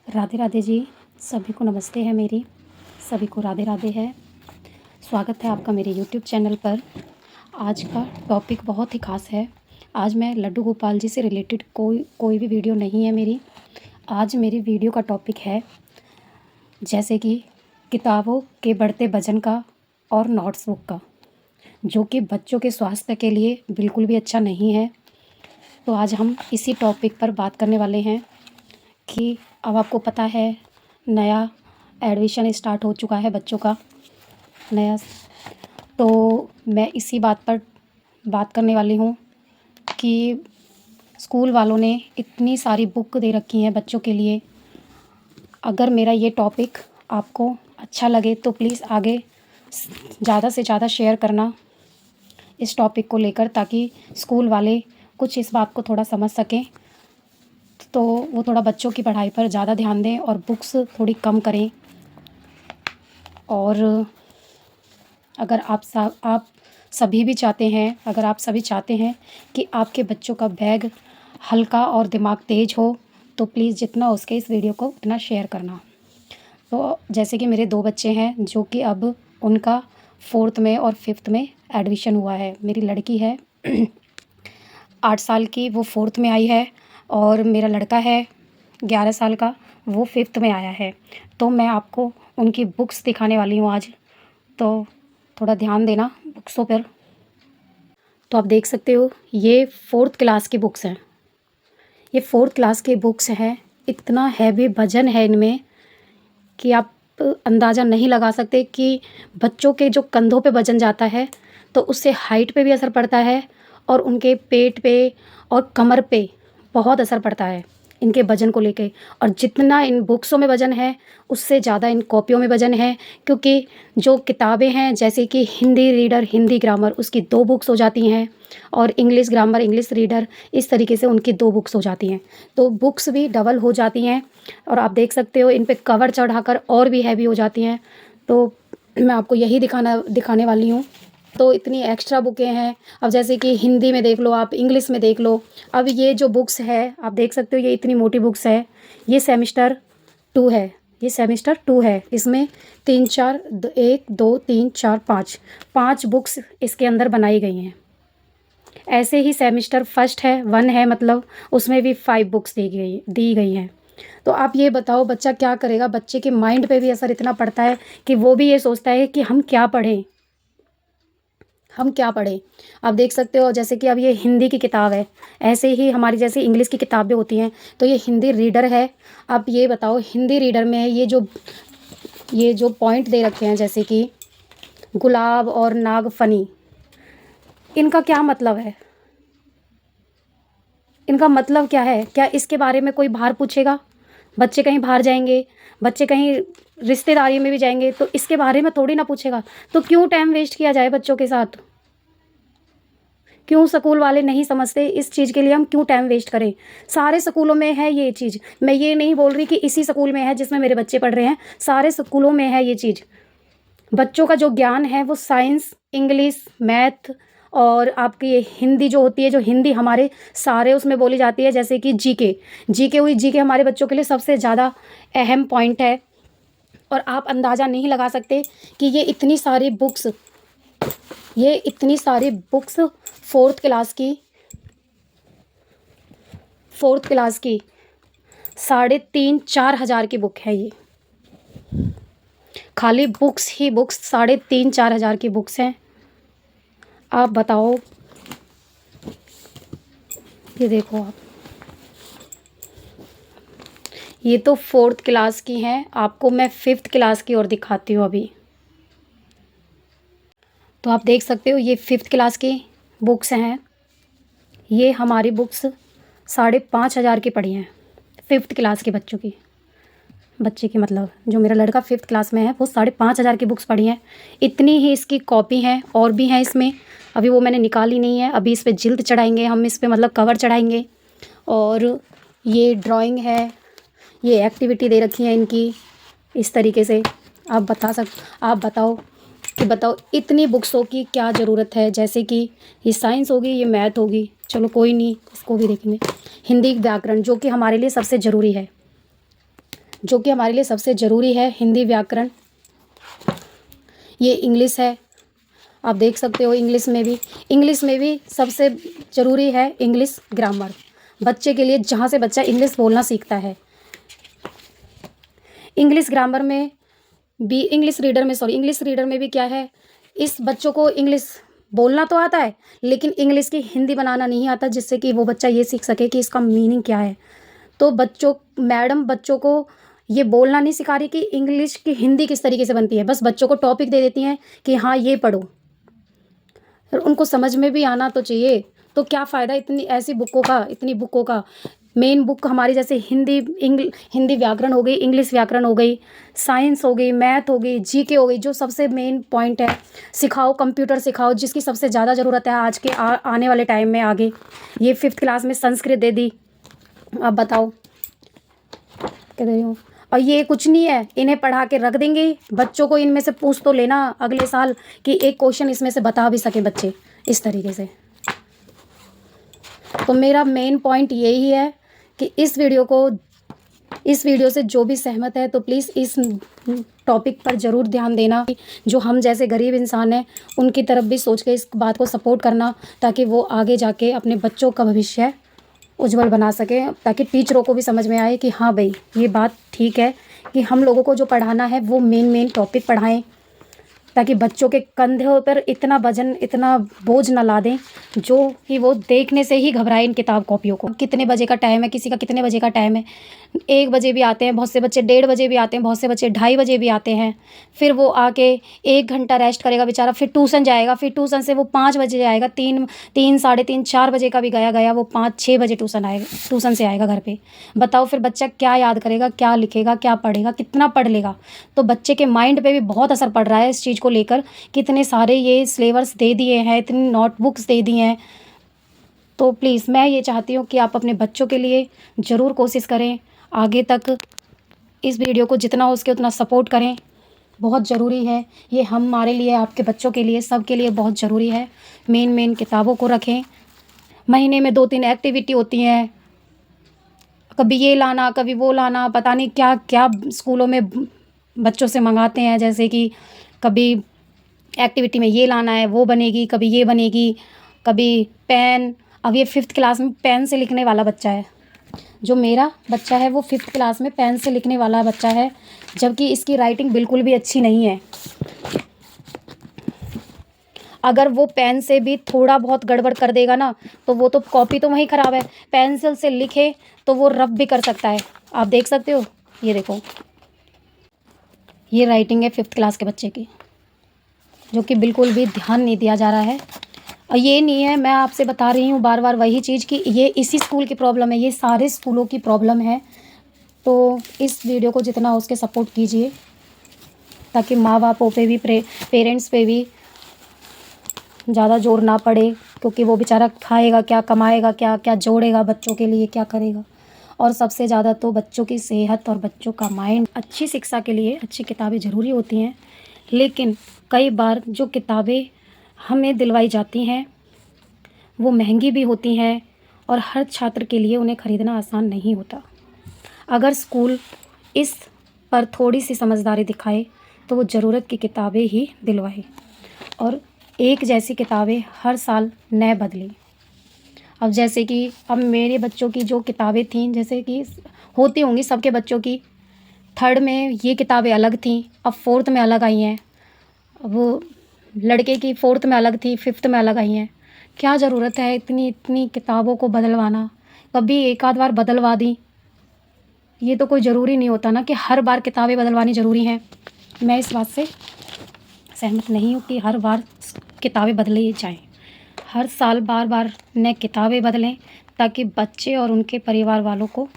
राधे राधे जी। सभी को नमस्ते है मेरी। सभी को राधे राधे है। स्वागत है आपका मेरे यूट्यूब चैनल पर। आज का टॉपिक बहुत ही ख़ास है। आज मैं लड्डू गोपाल जी से रिलेटेड कोई भी वीडियो नहीं है मेरी। आज मेरी वीडियो का टॉपिक है जैसे कि किताबों के बढ़ते वज़न का और नोट्स बुक का, जो कि बच्चों के स्वास्थ्य के लिए बिल्कुल भी अच्छा नहीं है। तो आज हम इसी टॉपिक पर बात करने वाले हैं कि अब आपको पता है नया एडमिशन स्टार्ट हो चुका है बच्चों का नया। तो मैं इसी बात पर बात करने वाली हूँ कि स्कूल वालों ने इतनी सारी बुक दे रखी हैं बच्चों के लिए। अगर मेरा ये टॉपिक आपको अच्छा लगे तो प्लीज़ आगे ज़्यादा से ज़्यादा शेयर करना इस टॉपिक को लेकर, ताकि स्कूल वाले कुछ इस बात को थोड़ा समझ सकें, तो वो थोड़ा बच्चों की पढ़ाई पर ज़्यादा ध्यान दें और बुक्स थोड़ी कम करें। और अगर आप सभी भी चाहते हैं, अगर आप सभी चाहते हैं कि आपके बच्चों का बैग हल्का और दिमाग तेज़ हो, तो प्लीज़ जितना हो सके इस वीडियो को उतना शेयर करना। तो जैसे कि मेरे 2 बच्चे हैं जो कि अब उनका 4th में और 5th में एडमिशन हुआ है। मेरी लड़की है 8 साल की, वो 4th में आई है, और मेरा लड़का है 11 साल का, वो 5th में आया है। तो मैं आपको उनकी बुक्स दिखाने वाली हूँ आज, तो थोड़ा ध्यान देना बुक्सों पर। तो आप देख सकते हो ये 4th क्लास की बुक्स हैं। ये 4th क्लास की बुक्स हैं। इतना हैवी वज़न है इनमें कि आप अंदाज़ा नहीं लगा सकते कि बच्चों के जो कंधों पे वज़न जाता है तो उससे हाइट पे भी असर पड़ता है, और उनके पेट पे और कमर पे बहुत असर पड़ता है इनके वज़न को लेके। और जितना इन बुक्सों में वज़न है उससे ज़्यादा इन कॉपियों में वज़न है, क्योंकि जो किताबें हैं जैसे कि हिंदी रीडर हिंदी ग्रामर उसकी 2 बुक्स हो जाती हैं, और इंग्लिश ग्रामर इंग्लिश रीडर इस तरीके से उनकी 2 बुक्स हो जाती हैं। तो बुक्स भी डबल हो जाती हैं, और आप देख सकते हो इन पे कवर चढ़ाकर और भी हैवी हो जाती हैं। तो मैं आपको यही दिखाने वाली हूँ। तो इतनी एक्स्ट्रा बुकें हैं। अब जैसे कि हिंदी में देख लो, आप इंग्लिश में देख लो। अब ये जो बुक्स है आप देख सकते हो, ये इतनी मोटी बुक्स है। ये सेमेस्टर 2 है, ये सेमेस्टर 2 है। इसमें 3-4 1 2 3 4 5 बुक्स इसके अंदर बनाई गई हैं। ऐसे ही सेमेस्टर फर्स्ट है 1 है, मतलब उसमें भी 5 बुक्स दी गई हैं। तो आप ये बताओ बच्चा क्या करेगा? बच्चे के माइंड पे भी असर इतना पड़ता है कि वो भी ये सोचता है कि हम क्या पढ़ें, हम क्या पढ़ें। आप देख सकते हो जैसे कि अब ये हिंदी की किताब है, ऐसे ही हमारी जैसे इंग्लिश की किताबें होती हैं, तो ये हिंदी रीडर है। अब ये बताओ हिंदी रीडर में ये जो पॉइंट दे रखे हैं जैसे कि गुलाब और नागफनी, इनका क्या मतलब है? इनका मतलब क्या है? क्या इसके बारे में कोई बाहर पूछेगा? बच्चे कहीं बाहर जाएंगे, बच्चे कहीं रिश्तेदारी में भी जाएंगे, तो इसके बारे में थोड़ी ना पूछेगा। तो क्यों टाइम वेस्ट किया जाए बच्चों के साथ? क्यों स्कूल वाले नहीं समझते इस चीज़ के लिए हम क्यों टाइम वेस्ट करें? सारे स्कूलों में है ये चीज़। मैं ये नहीं बोल रही कि इसी स्कूल में है जिसमें मेरे बच्चे पढ़ रहे हैं, सारे स्कूलों में है ये चीज़। बच्चों का जो ज्ञान है वो साइंस, इंग्लिश, मैथ और आपकी ये हिंदी जो होती है, जो हिंदी हमारे सारे उसमें बोली जाती है, जैसे कि जीके हमारे बच्चों के लिए सबसे ज़्यादा अहम पॉइंट है। और आप अंदाज़ा नहीं लगा सकते कि ये इतनी सारी बुक्स 4th क्लास की 3,500-4 हज़ार की बुक है। ये खाली बुक्स ही बुक्स 3,500-4 हज़ार की बुक्स हैं। आप बताओ, ये देखो आप, ये तो 4th क्लास की हैं। आपको मैं 5th क्लास की और दिखाती हूँ अभी। तो आप देख सकते हो ये 5th क्लास की बुक्स हैं। ये हमारी बुक्स 5,500 की पड़ी हैं 5th क्लास के बच्चे की, मतलब जो मेरा लड़का 5th क्लास में है वो 5,500 की बुक्स पढ़ी हैं। इतनी ही इसकी कॉपी हैं, और भी हैं इसमें, अभी वो मैंने निकाली नहीं है। अभी इस पर जिल्द चढ़ाएंगे हम, इस पर मतलब कवर चढ़ाएंगे। और ये ड्राइंग है, ये एक्टिविटी दे रखी है इनकी इस तरीके से। आप बताओ इतनी बुक्सों की क्या ज़रूरत है? जैसे कि ये साइंस होगी, ये मैथ होगी, चलो कोई नहीं, इसको भी देखेंगे। हिंदी व्याकरण जो कि हमारे लिए सबसे ज़रूरी है, जो कि हमारे लिए सबसे ज़रूरी है। हिंदी व्याकरण, ये इंग्लिश है, आप देख सकते हो। इंग्लिश में भी सबसे ज़रूरी है इंग्लिश ग्रामर बच्चे के लिए, जहाँ से बच्चा इंग्लिश बोलना सीखता है। इंग्लिश ग्रामर में भी, इंग्लिश रीडर में भी क्या है, इस बच्चों को इंग्लिश बोलना तो आता है लेकिन इंग्लिश की हिंदी बनाना नहीं आता, जिससे कि वो बच्चा ये सीख सके कि इसका मीनिंग क्या है। तो मैडम बच्चों को ये बोलना नहीं सिखा रही कि इंग्लिश की हिंदी किस तरीके से बनती है, बस बच्चों को टॉपिक दे देती हैं कि हाँ ये पढ़ो, और उनको समझ में भी आना तो चाहिए। तो क्या फ़ायदा इतनी बुकों का। मेन बुक हमारी जैसे हिंदी व्याकरण हो गई, इंग्लिश व्याकरण हो गई, साइंस हो गई, मैथ हो गई, जीके हो गई, जो सबसे मेन पॉइंट है। सिखाओ, कंप्यूटर सिखाओ, जिसकी सबसे ज़्यादा ज़रूरत है आज के आने वाले टाइम में। आगे ये 5th क्लास में संस्कृत दे दी, अब बताओ क्या दे रही हूँ। और ये कुछ नहीं है, इन्हें पढ़ा के रख देंगे, बच्चों को इनमें से पूछ तो लेना अगले साल कि एक क्वेश्चन इसमें से बता भी सके बच्चे इस तरीके से। तो मेरा मेन पॉइंट यही है कि इस वीडियो से जो भी सहमत है तो प्लीज़ इस टॉपिक पर ज़रूर ध्यान देना। जो हम जैसे गरीब इंसान हैं उनकी तरफ भी सोच के इस बात को सपोर्ट करना, ताकि वो आगे जाके अपने बच्चों का भविष्य उज्जवल बना सकें, ताकि टीचरों को भी समझ में आए कि हाँ भाई ये बात ठीक है कि हम लोगों को जो पढ़ाना है वो मेन टॉपिक पढ़ाएं, ताकि बच्चों के कंधों पर इतना वजन, इतना बोझ ना ला दें जो कि वो देखने से ही घबराए इन किताब कॉपियों को। कितने बजे का टाइम है, किसी का कितने बजे का टाइम है, 1 बजे भी आते हैं बहुत से बच्चे, 1:30 बजे भी आते हैं बहुत से बच्चे, 2:30 बजे भी आते हैं। फिर वो आके 1 घंटा रेस्ट करेगा बेचारा, फिर ट्यूशन जाएगा, फिर ट्यूशन से वो 5 बजे जाएगा, 3 साढ़े 3 4 बजे का भी गया वो 5-6 बजे ट्यूशन से आएगा घर पे। बताओ फिर बच्चा क्या याद करेगा, क्या लिखेगा, क्या पढ़ेगा, कितना पढ़ लेगा। तो बच्चे के माइंड पे भी बहुत असर पड़ रहा है इस चीज़ को लेकर। कितने सारे ये सिलेबस दे दिए हैं, इतनी नोटबुक्स दे दी हैं। तो प्लीज़ मैं ये चाहती हूँ कि आप अपने बच्चों के लिए ज़रूर कोशिश करें, आगे तक इस वीडियो को जितना हो सके उतना सपोर्ट करें। बहुत ज़रूरी है ये, हमारे लिए, आपके बच्चों के लिए, सब के लिए बहुत ज़रूरी है। मेन किताबों को रखें। महीने में 2-3 एक्टिविटी होती हैं, कभी ये लाना कभी वो लाना, पता नहीं क्या क्या स्कूलों में बच्चों से मंगाते हैं। जैसे कि कभी एक्टिविटी में ये लाना है, वो बनेगी, कभी ये बनेगी, कभी पेन। अब ये 5th क्लास में पेन से लिखने वाला बच्चा है, जो मेरा बच्चा है वो 5th क्लास में पेन से लिखने वाला बच्चा है, जबकि इसकी राइटिंग बिल्कुल भी अच्छी नहीं है। अगर वो पेन से भी थोड़ा बहुत गड़बड़ कर देगा ना, तो वो तो कॉपी तो वहीं ख़राब है, पेंसिल से लिखे तो वो रफ भी कर सकता है। आप देख सकते हो, ये देखो, ये राइटिंग है 5th क्लास के बच्चे की, जो कि बिल्कुल भी ध्यान नहीं दिया जा रहा है। और ये नहीं है, मैं आपसे बता रही हूँ बार बार वही चीज़ कि ये इसी स्कूल की प्रॉब्लम है, ये सारे स्कूलों की प्रॉब्लम है। तो इस वीडियो को जितना हो उसके सपोर्ट कीजिए, ताकि माँ बापों पे भी, पेरेंट्स पे भी ज़्यादा जोर ना पड़े, क्योंकि वो बेचारा खाएगा क्या, कमाएगा क्या, क्या जोड़ेगा बच्चों के लिए, क्या करेगा। और सबसे ज़्यादा तो बच्चों की सेहत और बच्चों का माइंड। अच्छी शिक्षा के लिए अच्छी किताबें ज़रूरी होती हैं, लेकिन कई बार जो किताबें हमें दिलवाई जाती हैं वो महंगी भी होती हैं, और हर छात्र के लिए उन्हें ख़रीदना आसान नहीं होता। अगर स्कूल इस पर थोड़ी सी समझदारी दिखाए तो वो ज़रूरत की किताबें ही दिलवाए, और एक जैसी किताबें हर साल न बदलें। अब जैसे कि अब मेरे बच्चों की जो किताबें थीं, जैसे कि होती होंगी सबके बच्चों की, 3rd में ये किताबें अलग थीं, अब 4th में अलग आई हैं। वो लड़के की 4th में अलग थी, 5th में अलग आई हैं। क्या ज़रूरत है इतनी इतनी किताबों को बदलवाना, कभी एक आध बार बदलवा दी। ये तो कोई ज़रूरी नहीं होता ना कि हर बार किताबें बदलवानी ज़रूरी हैं। मैं इस बात से सहमत नहीं हूँ कि हर बार किताबें बदली जाएं। हर साल बार बार नए किताबें बदलें, ताकि बच्चे और उनके परिवार वालों को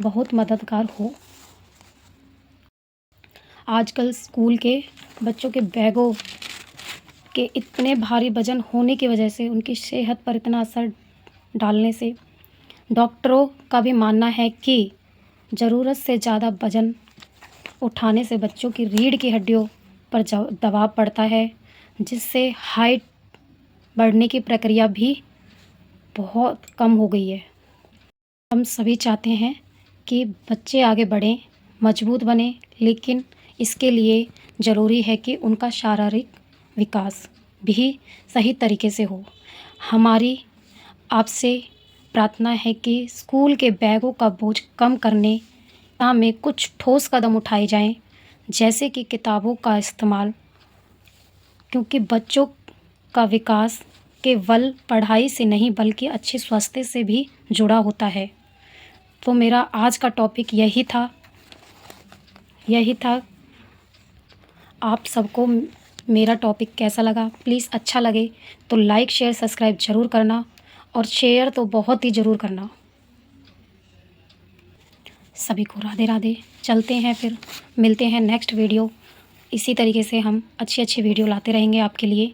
बहुत मददगार हो। आजकल स्कूल के बच्चों के बैगों के इतने भारी वजन होने की वजह से उनकी सेहत पर इतना असर डालने से डॉक्टरों का भी मानना है कि ज़रूरत से ज़्यादा वजन उठाने से बच्चों की रीढ़ की हड्डियों पर दबाव पड़ता है, जिससे हाइट बढ़ने की प्रक्रिया भी बहुत कम हो गई है। हम सभी चाहते हैं कि बच्चे आगे बढ़ें, मजबूत बने, लेकिन इसके लिए ज़रूरी है कि उनका शारीरिक विकास भी सही तरीके से हो। हमारी आपसे प्रार्थना है कि स्कूल के बैगों का बोझ कम करने में कुछ ठोस कदम उठाए जाएँ, जैसे कि किताबों का इस्तेमाल, क्योंकि बच्चों का विकास केवल पढ़ाई से नहीं बल्कि अच्छे स्वास्थ्य से भी जुड़ा होता है। तो मेरा आज का टॉपिक यही था। आप सबको मेरा टॉपिक कैसा लगा? प्लीज़ अच्छा लगे तो लाइक, शेयर, सब्सक्राइब ज़रूर करना और शेयर तो बहुत ही ज़रूर करना। सभी को राधे राधे। चलते हैं, फिर मिलते हैं नेक्स्ट वीडियो। इसी तरीके से हम अच्छी वीडियो लाते रहेंगे आपके लिए।